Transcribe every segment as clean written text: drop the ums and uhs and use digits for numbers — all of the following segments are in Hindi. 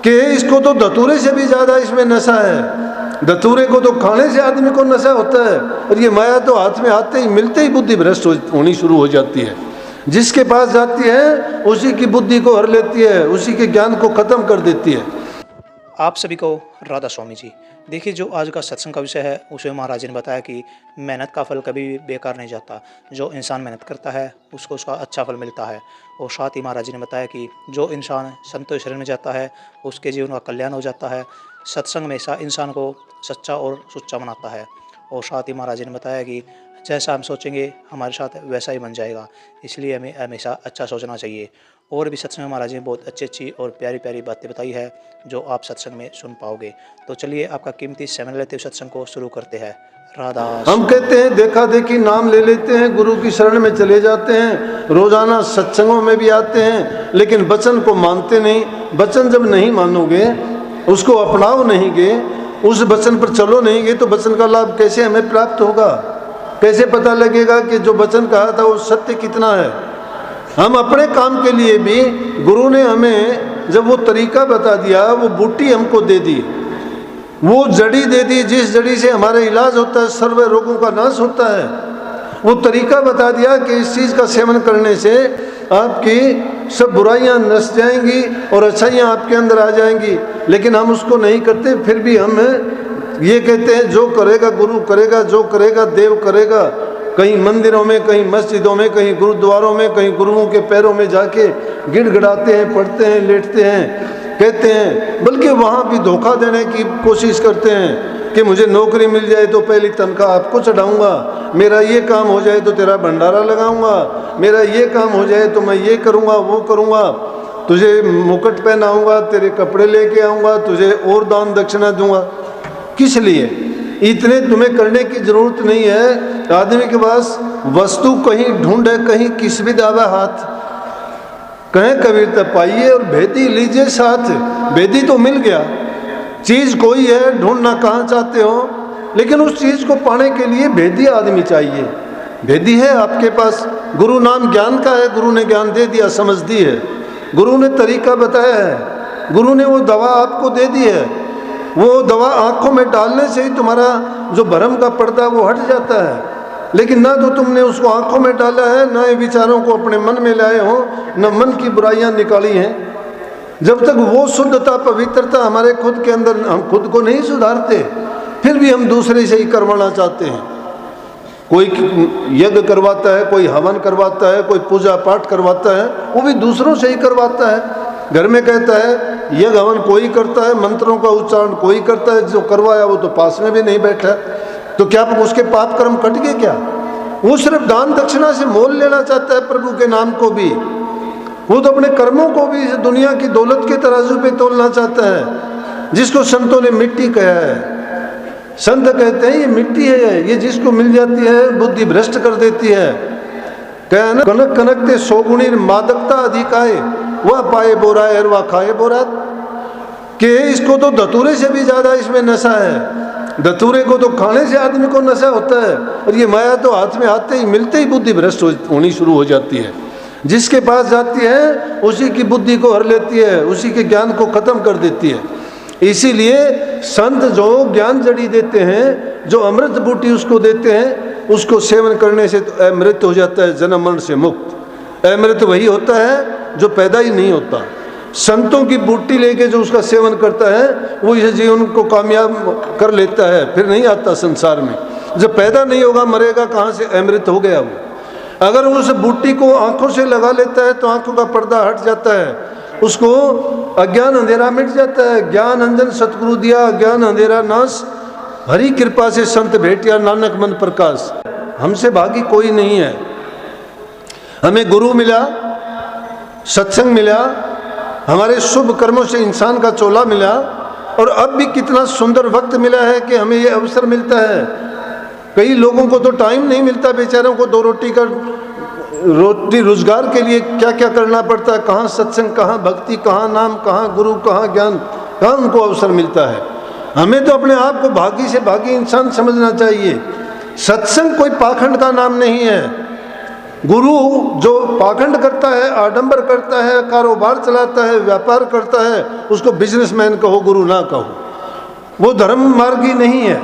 कि इसको तो धतूरे से भी ज़्यादा इसमें नशा है। धतूरे को तो खाने से आदमी को नशा होता है, और ये माया तो हाथ में आते ही मिलते ही बुद्धि भ्रष्ट होनी शुरू हो जाती है। जिसके पास जाती है उसी की बुद्धि को हर लेती है, उसी के ज्ञान को ख़त्म कर देती है। आप सभी को राधा स्वामी जी। देखिए, जो आज का सत्संग का विषय है उसमें महाराज जी ने बताया कि मेहनत का फल कभी भी बेकार नहीं जाता। जो इंसान मेहनत करता है उसको उसका अच्छा फल मिलता है। और साथ ही महाराज जी ने बताया कि जो इंसान संतों शरण में जाता है उसके जीवन का कल्याण हो जाता है। सत्संग हमेशा इंसान को सच्चा और सुच्चा बनाता है। और साथ ही महाराज जी ने बताया कि जैसा हम सोचेंगे हमारे साथ वैसा ही बन जाएगा, इसलिए हमें हमेशा अच्छा सोचना चाहिए। और भी सत्संग में महाराज जी ने बहुत अच्छी अच्छी और प्यारी प्यारी बातें बताई है जो आप सत्संग में सुन पाओगे। तो चलिए आपका कीमती समय लेते हुए सत्संग को शुरू करते हैं। राधा। हम कहते हैं देखा देखी नाम ले लेते हैं, गुरु की शरण में चले जाते हैं, रोजाना सत्संगों में भी आते हैं, लेकिन वचन को मानते नहीं। वचन जब नहीं मानोगे, उसको अपनाओ नहीं गए, उस वचन पर चलो नहीं गए, तो वचन का लाभ कैसे हमें प्राप्त होगा? कैसे पता लगेगा कि जो वचन कहा था वो सत्य कितना है? हम अपने काम के लिए भी गुरु ने हमें जब वो तरीका बता दिया, वो बूटी हमको दे दी, वो जड़ी दे दी जिस जड़ी से हमारा इलाज होता है, सर्व रोगों का नाश होता है। वो तरीका बता दिया कि इस चीज़ का सेवन करने से आपकी सब बुराइयां नस जाएंगी और अच्छाइयां आपके अंदर आ जाएंगी, लेकिन हम उसको नहीं करते। फिर भी हम ये कहते हैं जो करेगा गुरु करेगा, जो करेगा देव करेगा। कहीं मंदिरों में, कहीं मस्जिदों में, कहीं गुरुद्वारों में, कहीं गुरुओं के पैरों में जाके गिड़गिड़ाते हैं, पढ़ते हैं, लेटते हैं, कहते हैं, बल्कि वहाँ भी धोखा देने की कोशिश करते हैं कि मुझे नौकरी मिल जाए तो पहली तनख्वाह आपको चढ़ाऊँगा, मेरा ये काम हो जाए तो तेरा भंडारा लगाऊँगा, मेरा ये काम हो जाए तो मैं ये करूँगा वो करूँगा, तुझे मुकुट पहनाऊँगा, तेरे कपड़े लेके आऊँगा, तुझे और दान दक्षिणा दूँगा। किस लिए? इतने तुम्हें करने की जरूरत नहीं है। आदमी के पास वस्तु कहीं ढूंढे, कहीं किस भी दावा हाथ, कहें कबीरता पाइए और भेदी लीजिए साथ। भेदी तो मिल गया, चीज़ कोई है, ढूंढना कहाँ चाहते हो, लेकिन उस चीज़ को पाने के लिए भेदी आदमी चाहिए। भेदी है आपके पास, गुरु नाम ज्ञान का है, गुरु ने ज्ञान दे दिया, समझ दी है, गुरु ने तरीका बताया है, गुरु ने वो दवा आपको दे दी है। वो दवा आँखों में डालने से ही तुम्हारा जो भ्रम का पर्दा वो हट जाता है, लेकिन ना तो तुमने उसको आंखों में डाला है, ना ये विचारों को अपने मन में लाए हो, न मन की बुराइयां निकाली हैं। जब तक वो शुद्धता पवित्रता हमारे खुद के अंदर, हम खुद को नहीं सुधारते, फिर भी हम दूसरे से ही करवाना चाहते हैं। कोई यज्ञ करवाता है, कोई हवन करवाता है, कोई पूजा पाठ करवाता है, वो भी दूसरों से ही करवाता है। घर में कहता है यज्ञ हवन कोई करता है, मंत्रों का उच्चारण कोई करता है, जो करवाया वो तो पास में भी नहीं बैठा, तो क्या उसके पाप कर्म कट गए क्या? वो सिर्फ दान दक्षिणा से मोल लेना चाहता है प्रभु के नाम को भी, वो तो अपने कर्मों को भी दुनिया की दौलत के तराजू पे तोलना चाहता है, जिसको संतों ने मिट्टी कहा है। संत कहते हैं ये मिट्टी है, ये जिसको मिल जाती है बुद्धि भ्रष्ट कर देती है। कह न कनक कनक ते सोगुणी मादकता अधिकाए, वह पाए बोराए और वह खाए बोरात, कि इसको तो धतूरे से भी ज़्यादा इसमें नशा है। धतूरे को तो खाने से आदमी को नशा होता है, और ये माया तो हाथ में आते ही मिलते ही बुद्धि भ्रष्ट होनी शुरू हो जाती है। जिसके पास जाती है उसी की बुद्धि को हर लेती है, उसी के ज्ञान को ख़त्म कर देती है। इसीलिए संत जो ज्ञान जड़ी देते हैं, जो अमृत बूटी उसको देते हैं, उसको सेवन करने से तो अमृत हो जाता है, जन्म मरण से मुक्त। अमृत वही होता है जो पैदा ही नहीं होता। संतों की बूटी लेके जो उसका सेवन करता है वो इस जीवन को कामयाब कर लेता है, फिर नहीं आता संसार में। जब पैदा नहीं होगा, मरेगा कहाँ से, अमृत हो गया वो। अगर उस बूटी को आंखों से लगा लेता है तो आंखों का पर्दा हट जाता है, उसको अज्ञान अंधेरा मिट जाता है। ज्ञान अंजन सतगुरु दिया, ज्ञान अंधेरा नाश, हरि कृपा से संत भेटिया, नानक मन प्रकाश। हमसे भागी कोई नहीं है। हमें गुरु मिला, सत्संग मिला, हमारे शुभ कर्मों से इंसान का चोला मिला, और अब भी कितना सुंदर वक्त मिला है कि हमें ये अवसर मिलता है। कई लोगों को तो टाइम नहीं मिलता, बेचारों को दो रोटी का रोटी रोजगार के लिए क्या क्या करना पड़ता है, कहाँ सत्संग, कहाँ भक्ति, कहाँ नाम, कहाँ गुरु, कहाँ ज्ञान, कहाँ उनको अवसर मिलता है। हमें तो अपने आप को भागी से भागी इंसान समझना चाहिए। सत्संग कोई पाखंड का नाम नहीं है। गुरु जो पाखंड करता है, आडंबर करता है, कारोबार चलाता है, व्यापार करता है, उसको बिजनेसमैन कहो, गुरु ना कहो, वो धर्म मार्गी नहीं है।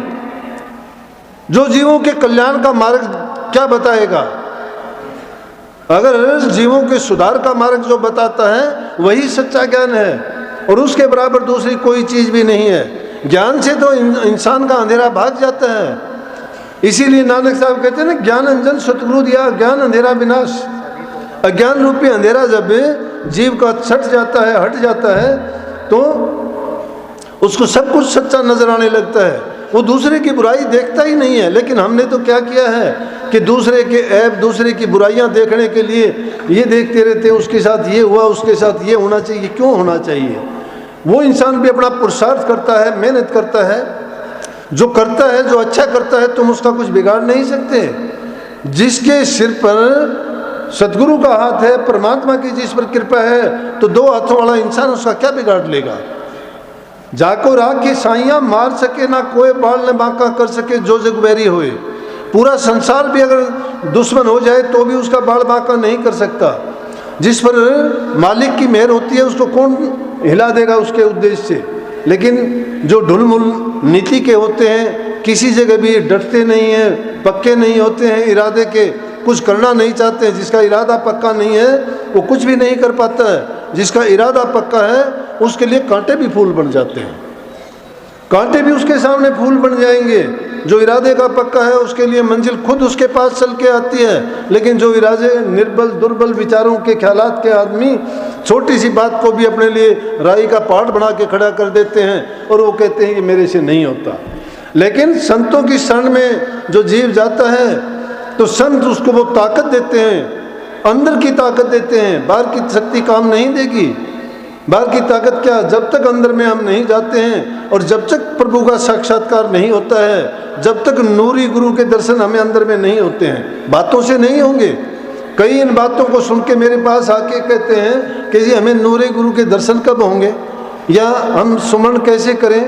जो जीवों के कल्याण का मार्ग क्या बताएगा? अगर जीवों के सुधार का मार्ग जो बताता है वही सच्चा ज्ञान है, और उसके बराबर दूसरी कोई चीज भी नहीं है। ज्ञान से तो इंसान का अंधेरा भाग जाता है। इसीलिए नानक साहब कहते हैं ना, ज्ञान अंजन सतगुरु दिया, ज्ञान अंधेरा विनाश। अज्ञान रूपी अंधेरा जब जीव का छट जाता है, हट जाता है, तो उसको सब कुछ सच्चा नजर आने लगता है। वो दूसरे की बुराई देखता ही नहीं है। लेकिन हमने तो क्या किया है कि दूसरे के ऐब, दूसरे की बुराइयां देखने के लिए ये देखते रहते हैं, उसके साथ ये हुआ, उसके साथ ये होना चाहिए। क्यों होना चाहिए? वो इंसान भी अपना पुरुषार्थ करता है, मेहनत करता है, जो करता है, जो अच्छा करता है, तुम उसका कुछ बिगाड़ नहीं सकते। जिसके सिर पर सतगुरु का हाथ है, परमात्मा की जिस पर कृपा है, तो दो हाथों वाला इंसान उसका क्या बिगाड़ लेगा? जाको राग की साइयां मार सके ना कोई, बाल न बांका कर सके जो जग बैरी होए। पूरा संसार भी अगर दुश्मन हो जाए तो भी उसका बाल बांका नहीं कर सकता। जिस पर मालिक की मेहर होती है उसको कौन हिला देगा उसके उद्देश्य से? लेकिन जो ढुलमुल नीति के होते हैं, किसी जगह भी डटते नहीं हैं, पक्के नहीं होते हैं इरादे के, कुछ करना नहीं चाहते हैं, जिसका इरादा पक्का नहीं है वो कुछ भी नहीं कर पाता है। जिसका इरादा पक्का है उसके लिए कांटे भी फूल बन जाते हैं, कांटे भी उसके सामने फूल बन जाएंगे। जो इरादे का पक्का है उसके लिए मंजिल खुद उसके पास चल के आती है। लेकिन जो इरादे निर्बल दुर्बल विचारों के ख्यालात के आदमी छोटी सी बात को भी अपने लिए राई का पहाड़ बना के खड़ा कर देते हैं, और वो कहते हैं कि मेरे से नहीं होता। लेकिन संतों की शरण में जो जीव जाता है तो संत उसको वो ताकत देते हैं, अंदर की ताकत देते हैं। बाहर की शक्ति काम नहीं देगी। बाहर की ताकत क्या? जब तक अंदर में हम नहीं जाते हैं और जब तक प्रभु का साक्षात्कार नहीं होता है, जब तक नूरी गुरु के दर्शन हमें अंदर में नहीं होते हैं, बातों से नहीं होंगे। कई इन बातों को सुन के मेरे पास आके कहते हैं कि जी हमें नूरी गुरु के दर्शन कब होंगे, या हम सुमन कैसे करें।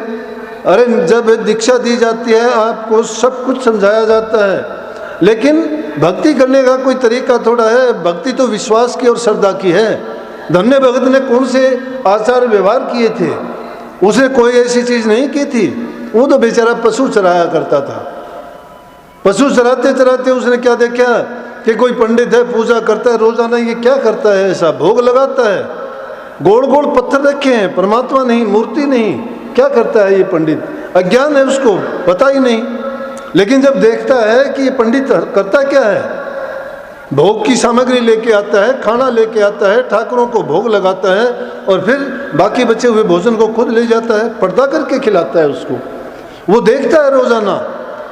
अरे जब दीक्षा दी जाती है आपको सब कुछ समझाया जाता है, लेकिन भक्ति करने का कोई तरीका थोड़ा है। भक्ति तो विश्वास की और श्रद्धा की है। धन्य भगत ने कौन से आचार व्यवहार किए थे? उसने कोई ऐसी चीज नहीं की थी। वो तो बेचारा पशु चराया करता था। पशु चराते चराते उसने क्या देखा कि कोई पंडित है, पूजा करता है रोजाना। ये क्या करता है? ऐसा भोग लगाता है, गोल गोल पत्थर रखे हैं, परमात्मा नहीं, मूर्ति नहीं। क्या करता है ये पंडित? अज्ञान है, उसको पता ही नहीं। लेकिन जब देखता है कि ये पंडित करता क्या है, भोग की सामग्री लेके आता है, खाना लेके आता है, ठाकुरों को भोग लगाता है, और फिर बाकी बचे हुए भोजन को खुद ले जाता है, पर्दा करके खिलाता है उसको। वो देखता है रोजाना,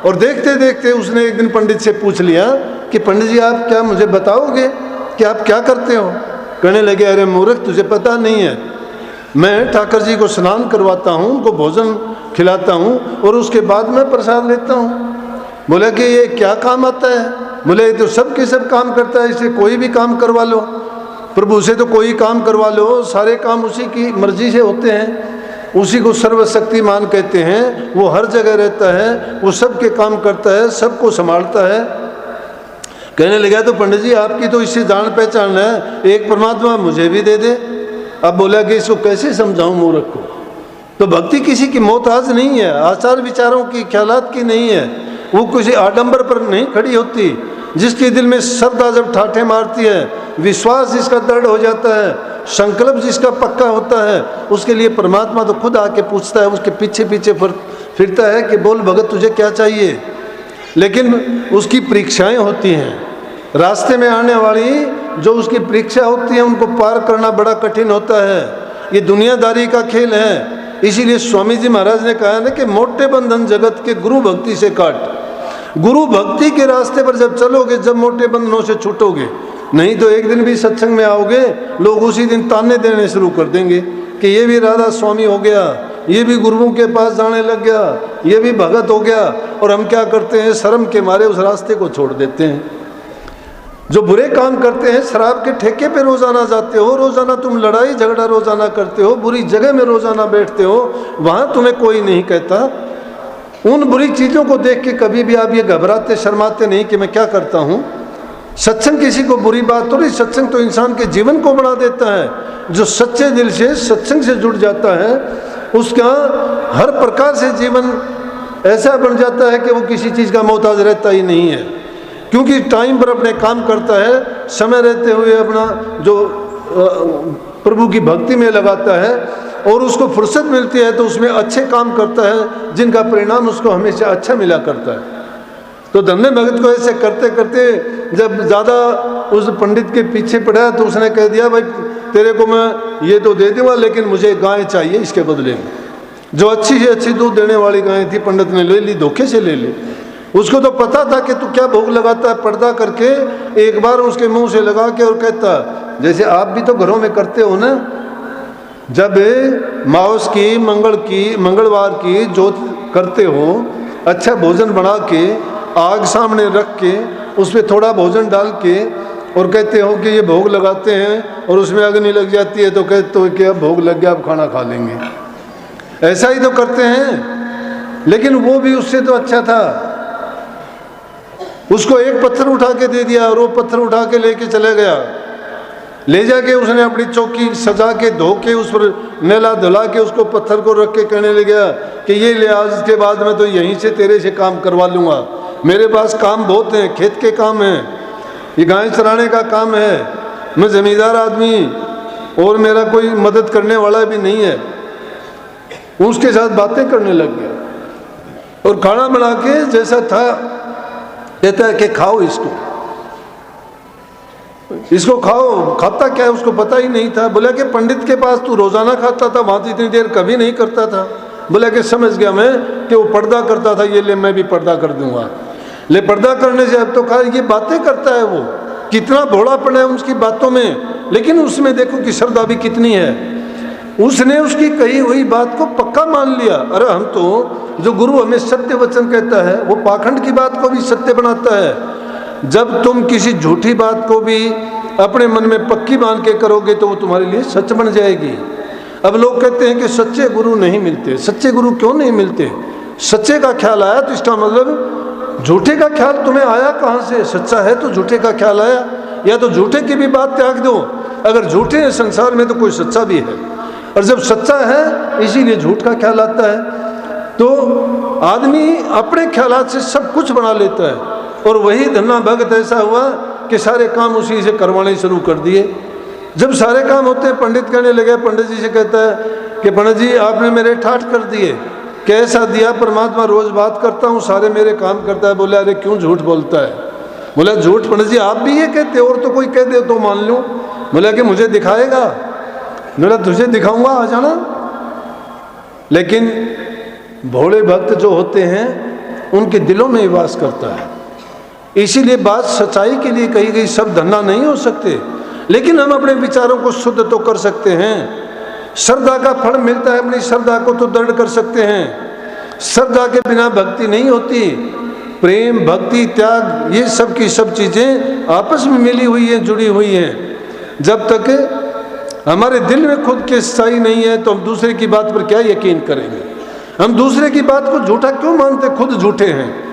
और देखते देखते उसने एक दिन पंडित से पूछ लिया कि पंडित जी आप क्या मुझे बताओगे कि आप क्या करते हो? कहने लगे अरे मूर्ख, तुझे पता नहीं है, मैं ठाकर जी को स्नान करवाता हूँ, उनको भोजन खिलाता हूँ, और उसके बाद मैं प्रसाद लेता हूँ। बोला कि ये क्या काम आता है? बोले ये तो सब के सब काम करता है, इससे कोई भी काम करवा लो, प्रभु से तो कोई काम करवा लो, सारे काम उसी की मर्जी से होते हैं। उसी को सर्वशक्तिमान कहते हैं। वो हर जगह रहता है, वो सबके काम करता है, सबको संभालता है। कहने लगा तो पंडित जी आपकी तो इससे जान पहचान है, एक परमात्मा मुझे भी दे दे। अब बोला कि इसको कैसे समझाऊं मूर्ख को? तो भक्ति किसी की मोहताज नहीं है, आचार विचारों की, ख्यालात की नहीं है। वो किसी आडंबर पर नहीं खड़ी होती। जिसके दिल में श्रद्धा जब ठाठे मारती है, विश्वास जिसका दृढ़ हो जाता है, संकल्प जिसका पक्का होता है, उसके लिए परमात्मा तो खुद आके पूछता है, उसके पीछे पीछे फिरता है कि बोल भगत तुझे क्या चाहिए। लेकिन उसकी परीक्षाएं होती हैं, रास्ते में आने वाली जो उसकी परीक्षा होती है उनको पार करना बड़ा कठिन होता है। ये दुनियादारी का खेल है। इसीलिए स्वामी जी महाराज ने कहा ना कि मोटे बंधन जगत के गुरु भक्ति से काट। गुरु भक्ति के रास्ते पर जब चलोगे, जब मोटे बंधनों से छूटोगे, नहीं तो एक दिन भी सत्संग में आओगे, लोग उसी दिन ताने देने शुरू कर देंगे कि ये भी राधा स्वामी हो गया, ये भी गुरुओं के पास जाने लग गया, ये भी भगत हो गया। और हम क्या करते हैं, शर्म के मारे उस रास्ते को छोड़ देते हैं। जो बुरे काम करते हैं, शराब के ठेके पे रोजाना जाते हो, रोजाना तुम लड़ाई झगड़ा रोजाना करते हो, बुरी जगह में रोजाना बैठते हो, वहां तुम्हें कोई नहीं कहता। उन बुरी चीजों को देख के कभी भी आप ये घबराते शर्माते नहीं कि मैं क्या करता हूं। सत्संग किसी को बुरी बात थोड़ी, सत्संग तो इंसान के जीवन को बना देता है। जो सच्चे दिल से सत्संग से जुड़ जाता है उसका हर प्रकार से जीवन ऐसा बन जाता है कि वो किसी चीज़ का मोहताज रहता ही नहीं है, क्योंकि टाइम पर अपने काम करता है, समय रहते हुए अपना जो प्रभु की भक्ति में लगाता है और उसको फुर्सत मिलती है तो उसमें अच्छे काम करता है जिनका परिणाम उसको हमेशा अच्छा मिला करता है। तो धन्य भगत को ऐसे करते करते जब ज़्यादा उस पंडित के पीछे पड़ा तो उसने कह दिया, भाई तेरे को मैं ये तो दे दूँगा लेकिन मुझे गाय चाहिए इसके बदले में। जो अच्छी से अच्छी दूध देने वाली गाय थी पंडित ने ले ली, धोखे से ले ली। उसको तो पता था कि तू क्या भोग लगाता है, पर्दा करके एक बार उसके मुंह से लगा के और कहता, जैसे आप भी तो घरों में करते हो ना, जब मावस की मंगलवार की जोत करते हो, अच्छा भोजन बना के आग सामने रख के उस पर थोड़ा भोजन डाल के और कहते हो कि ये भोग लगाते हैं और उसमें अग्नि लग जाती है तो कहते हो कि अब भोग लग गया, अब खाना खा लेंगे। ऐसा ही तो करते हैं, लेकिन वो भी उससे तो अच्छा था। उसको एक पत्थर उठा के दे दिया और वो पत्थर उठा के लेके चले गया। ले जाके उसने अपनी चौकी सजा के धो के उस पर नेला धुला के उसको पत्थर को रख के कहने लगा कि ये ले, आज के बाद मैं तो यहीं से तेरे से काम करवा लूँगा, मेरे पास काम बहुत हैं, खेत के काम हैं, ये गाय चराने का काम है, मैं ज़मींदार आदमी और मेरा कोई मदद करने वाला भी नहीं है। उसके साथ बातें करने लग गया और खाना बना के जैसा था कहता है कि खाओ इसको खाओ। खाता क्या है उसको पता ही नहीं था। बोला कि पंडित के पास तू रोजाना खाता था, वहां तो इतनी देर कभी नहीं करता था। बोला कि समझ गया मैं कि वो पर्दा करता था, ये ले मैं भी पर्दा कर दूंगा। ले पर्दा करने से अब तो कहा ये बातें करता है, वो कितना भोलापन है उसकी बातों में, लेकिन उसमें देखो कि श्रद्धा भी कितनी है। उसने उसकी कही हुई बात को पक्का मान लिया। अरे हम तो जो गुरु हमें सत्य वचन कहता है वो पाखंड की बात को भी सत्य बनाता है। जब तुम किसी झूठी बात को भी अपने मन में पक्की मान के करोगे तो वो तुम्हारे लिए सच बन जाएगी। अब लोग कहते हैं कि सच्चे गुरु नहीं मिलते। सच्चे गुरु क्यों नहीं मिलते? सच्चे का ख्याल आया तो इसका मतलब झूठे का ख्याल तुम्हें आया कहाँ से? सच्चा है तो झूठे का ख्याल आया। या तो झूठे की भी बात त्याग दो, अगर झूठे हैं संसार में तो कोई सच्चा भी है, और जब सच्चा है इसीलिए झूठ का ख्याल आता है। तो आदमी अपने ख्यालात से सब कुछ बना लेता है। और वही धन्ना भगत ऐसा हुआ कि सारे काम उसी से करवाने शुरू कर दिए। जब सारे काम होते हैं पंडित कहने लगे, पंडित जी से कहता है कि पंडित जी आपने मेरे ठाठ कर दिए। कैसा दिया? परमात्मा रोज बात करता हूँ, सारे मेरे काम करता है। बोला अरे क्यों झूठ बोलता है? बोला झूठ पंडित जी आप भी ये कहते हो, और तो कोई कह दे तो मान लूँ। बोला कि मुझे दिखाएगा? बोला तुझे दिखाऊंगा, आ जाना। लेकिन भोले भक्त जो होते हैं उनके दिलों में वास करता है। इसीलिए बात सच्चाई के लिए कही गई, सब धन्ना नहीं हो सकते, लेकिन हम अपने विचारों को शुद्ध तो कर सकते हैं। श्रद्धा का फल मिलता है, अपनी श्रद्धा को तो दृढ़ कर सकते हैं। श्रद्धा के बिना भक्ति नहीं होती। प्रेम, भक्ति, त्याग, ये सब की सब चीज़ें आपस में मिली हुई हैं, जुड़ी हुई हैं। जब तक हमारे दिल में खुद की सच्चाई नहीं है तो हम दूसरे की बात पर क्या यकीन करेंगे? हम दूसरे की बात को झूठा क्यों मानते? खुद झूठे हैं।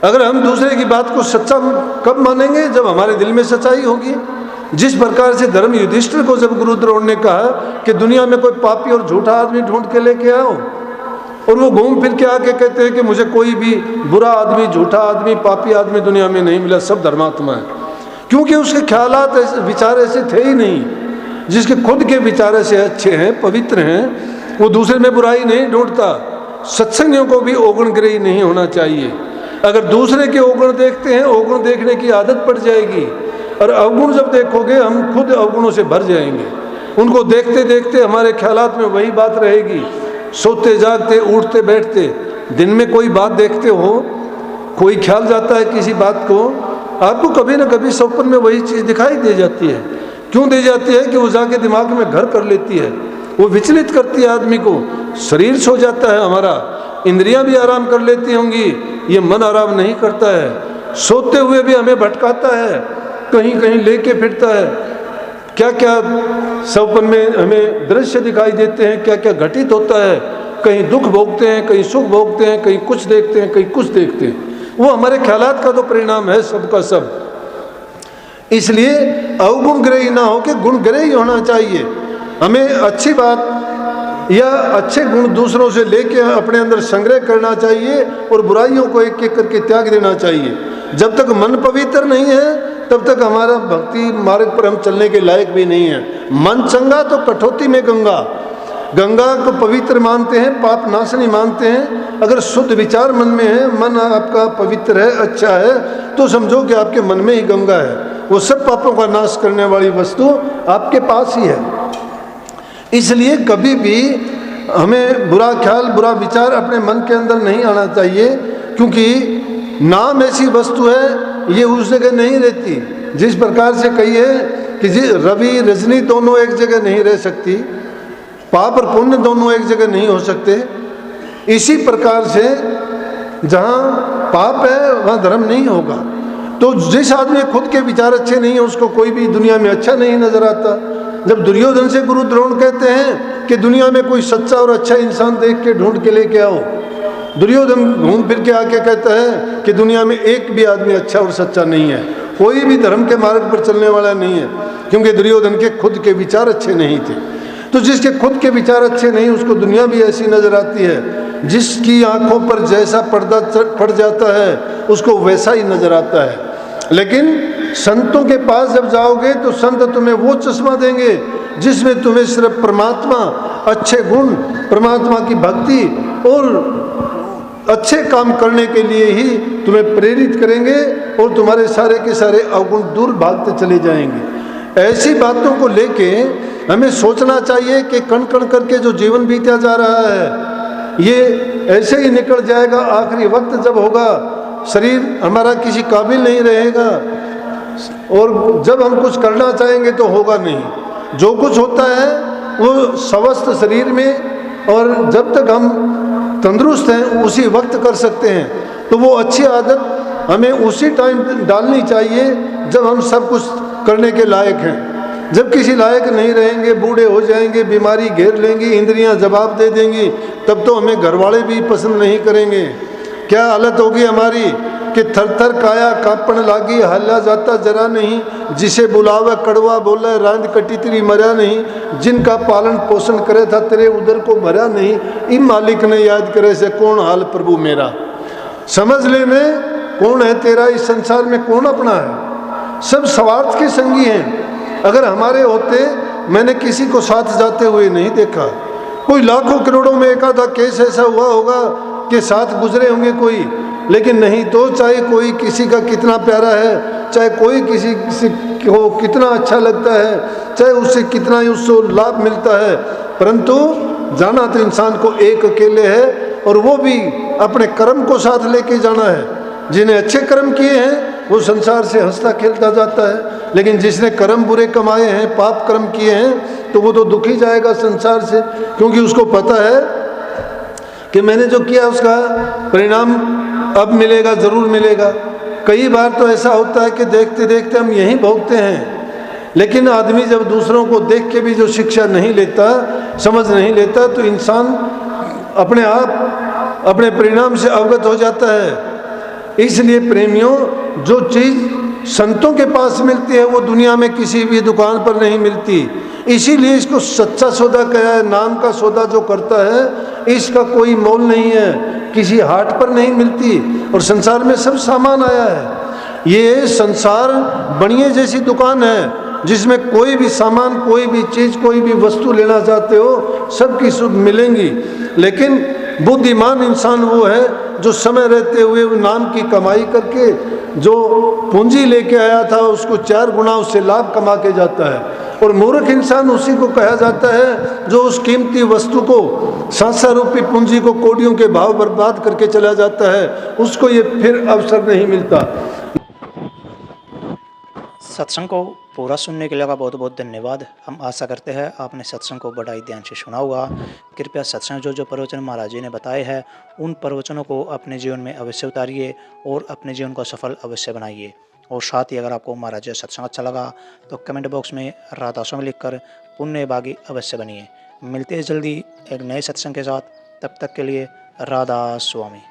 अगर हम दूसरे की बात को सच्चा कब मानेंगे? जब हमारे दिल में सच्चाई होगी। जिस प्रकार से धर्म युधिष्ठिर को जब गुरु द्रोण ने कहा कि दुनिया में कोई पापी और झूठा आदमी ढूंढ के लेके आओ, और वो घूम फिर के आके कहते हैं कि मुझे कोई भी बुरा आदमी, झूठा आदमी, पापी आदमी दुनिया में नहीं मिला, सब धर्मात्मा है। क्योंकि उसके ख्यालात विचार ऐसे थे ही नहीं। जिसके खुद के विचार ऐसे अच्छे हैं, पवित्र हैं, वो दूसरे में बुराई नहीं ढूंढता। सत्संगियों को भी ओगणग्रही नहीं होना चाहिए। अगर दूसरे के अवगुण देखते हैं, अवगुण देखने की आदत पड़ जाएगी, और अवगुण जब देखोगे हम खुद अवगुणों से भर जाएंगे। उनको देखते देखते हमारे ख्यालात में वही बात रहेगी। सोते जागते, उठते बैठते, दिन में कोई बात देखते हो, कोई ख्याल जाता है किसी बात को, आपको कभी ना कभी सपन में वही चीज़ दिखाई दे जाती है। क्यों दे जाती है? कि वो जाके दिमाग में घर कर लेती है, वो विचलित करती है आदमी को। शरीर सो जाता है हमारा, इंद्रियां भी आराम कर लेती होंगी, ये मन आराम नहीं करता है। सोते हुए भी हमें भटकाता है, कहीं कहीं लेके फिरता है। क्या क्या सपन में हमें दृश्य दिखाई देते हैं, क्या क्या घटित होता है। कहीं दुख भोगते हैं, कहीं सुख भोगते हैं, कहीं कुछ देखते हैं, कहीं कुछ देखते हैं। वो हमारे ख्यालात का तो परिणाम है सबका सब। इसलिए अवगुण ग्रही ना हो के गुण ग्रही होना चाहिए। हमें अच्छी बात या अच्छे गुण दूसरों से लेके अपने अंदर संग्रह करना चाहिए और बुराइयों को एक एक करके त्याग देना चाहिए। जब तक मन पवित्र नहीं है तब तक हमारा भक्ति मार्ग पर हम चलने के लायक भी नहीं है। मन चंगा तो कठौती में गंगा, गंगा को पवित्र मानते हैं, पाप नाशनी मानते हैं। अगर शुद्ध विचार मन में है, मन आपका पवित्र है, अच्छा है, तो समझो कि आपके मन में ही गंगा है। वो सब पापों का नाश करने वाली वस्तु आपके पास ही है। इसलिए कभी भी हमें बुरा ख्याल, बुरा विचार अपने मन के अंदर नहीं आना चाहिए, क्योंकि नाम ऐसी वस्तु है ये उस जगह नहीं रहती। जिस प्रकार से कहिए कि रवि रजनी दोनों एक जगह नहीं रह सकती, पाप और पुण्य दोनों एक जगह नहीं हो सकते, इसी प्रकार से जहाँ पाप है वहाँ धर्म नहीं होगा। तो जिस आदमी खुद के विचार अच्छे नहीं है उसको कोई भी दुनिया में अच्छा नहीं नजर आता। जब दुर्योधन से गुरु द्रोण कहते हैं कि दुनिया में कोई सच्चा और अच्छा इंसान देख के ढूंढ के लेके आओ, दुर्योधन घूम फिर के आके कहता है कि दुनिया में एक भी आदमी अच्छा और सच्चा नहीं है, कोई भी धर्म के मार्ग पर चलने वाला नहीं है, क्योंकि दुर्योधन के खुद के विचार अच्छे नहीं थे। तो जिसके खुद के विचार अच्छे नहीं उसको दुनिया भी ऐसी नजर आती है। जिसकी आंखों पर जैसा पर्दा पड़ जाता है उसको वैसा ही नजर आता है। लेकिन संतों के पास जब जाओगे तो संत तुम्हें वो चश्मा देंगे जिसमें तुम्हें सिर्फ परमात्मा, अच्छे गुण, परमात्मा की भक्ति और अच्छे काम करने के लिए ही तुम्हें प्रेरित करेंगे और तुम्हारे सारे के सारे अवगुण दूर भागते चले जाएंगे। ऐसी बातों को लेके हमें सोचना चाहिए कि कण कण करके जो जीवन बीता जा रहा है ये ऐसे ही निकल जाएगा। आखिरी वक्त जब होगा शरीर हमारा किसी काबिल नहीं रहेगा और जब हम कुछ करना चाहेंगे तो होगा नहीं। जो कुछ होता है वो स्वस्थ शरीर में और जब तक हम तंदुरुस्त हैं उसी वक्त कर सकते हैं। तो वो अच्छी आदत हमें उसी टाइम डालनी चाहिए जब हम सब कुछ करने के लायक हैं। जब किसी लायक नहीं रहेंगे, बूढ़े हो जाएंगे, बीमारी घेर लेंगी, इंद्रियां जवाब दे देंगी, तब तो हमें घर वाले भी पसंद नहीं करेंगे। क्या हालत होगी हमारी कि थर थर काया कांपण लागी, हल्ला जाता जरा नहीं, जिसे बुलावा कड़वा बोला रांद कटी तेरी मरा नहीं, जिनका पालन पोषण करे था तेरे उधर को मरा नहीं, इन मालिक ने याद करे से कौन हाल प्रभु मेरा। समझ लेने कौन है तेरा, इस संसार में कौन अपना है, सब स्वार्थ के संगी हैं। अगर हमारे होते, मैंने किसी को साथ जाते हुए नहीं देखा। कोई लाखों करोड़ों में एक आधा केस ऐसा हुआ होगा कि साथ गुजरे होंगे कोई, लेकिन नहीं तो चाहे कोई किसी का कितना प्यारा है, चाहे कोई किसी को कितना अच्छा लगता है, चाहे उससे कितना ही उसको लाभ मिलता है, परंतु जाना तो इंसान को एक अकेले है और वो भी अपने कर्म को साथ लेके जाना है। जिन्हें अच्छे कर्म किए हैं वो संसार से हंसता खेलता जाता है, लेकिन जिसने कर्म बुरे कमाए हैं, पाप कर्म किए हैं, तो वो तो दुखी जाएगा संसार से, क्योंकि उसको पता है कि मैंने जो किया उसका परिणाम अब मिलेगा, जरूर मिलेगा। कई बार तो ऐसा होता है कि देखते देखते हम यहीं भोगते हैं, लेकिन आदमी जब दूसरों को देख के भी जो शिक्षा नहीं लेता, समझ नहीं लेता, तो इंसान अपने आप अपने परिणाम से अवगत हो जाता है। इसलिए प्रेमियों, जो चीज़ संतों के पास मिलती है वो दुनिया में किसी भी दुकान पर नहीं मिलती। इसीलिए इसको सच्चा सौदा कहा है। नाम का सौदा जो करता है इसका कोई मोल नहीं है, किसी हाट पर नहीं मिलती। और संसार में सब सामान आया है। ये संसार बनिए जैसी दुकान है जिसमें कोई भी सामान, कोई भी चीज़, कोई भी वस्तु लेना चाहते हो सबकी सुख मिलेंगी। लेकिन बुद्धिमान इंसान वो है जो समय रहते हुए नाम की कमाई करके जो पूंजी लेके आया था उसको 4 गुना उससे लाभ कमा के जाता है। और मूर्ख इंसान उसी को कहा जाता है जो उस कीमती वस्तु को, सांसा रूपी पूंजी को कोड़ियों के भाव बर्बाद करके चला जाता है, उसको ये फिर अवसर नहीं मिलता। सत्संग को पूरा सुनने के लिए आपका बहुत बहुत धन्यवाद। हम आशा करते हैं आपने सत्संग को बड़ा ही ध्यान से सुना होगा। कृपया सत्संग जो प्रवचन महाराज जी ने बताए हैं उन प्रवचनों को अपने जीवन में अवश्य उतारिए और अपने जीवन को सफल अवश्य बनाइए। और साथ ही अगर आपको महाराज जी सत्संग अच्छा लगा तो कमेंट बॉक्स में राधा स्वामी लिखकर पुण्य भागी अवश्य बनिए। मिलते हैं जल्दी एक नए सत्संग के साथ, तब तक के लिए राधा स्वामी।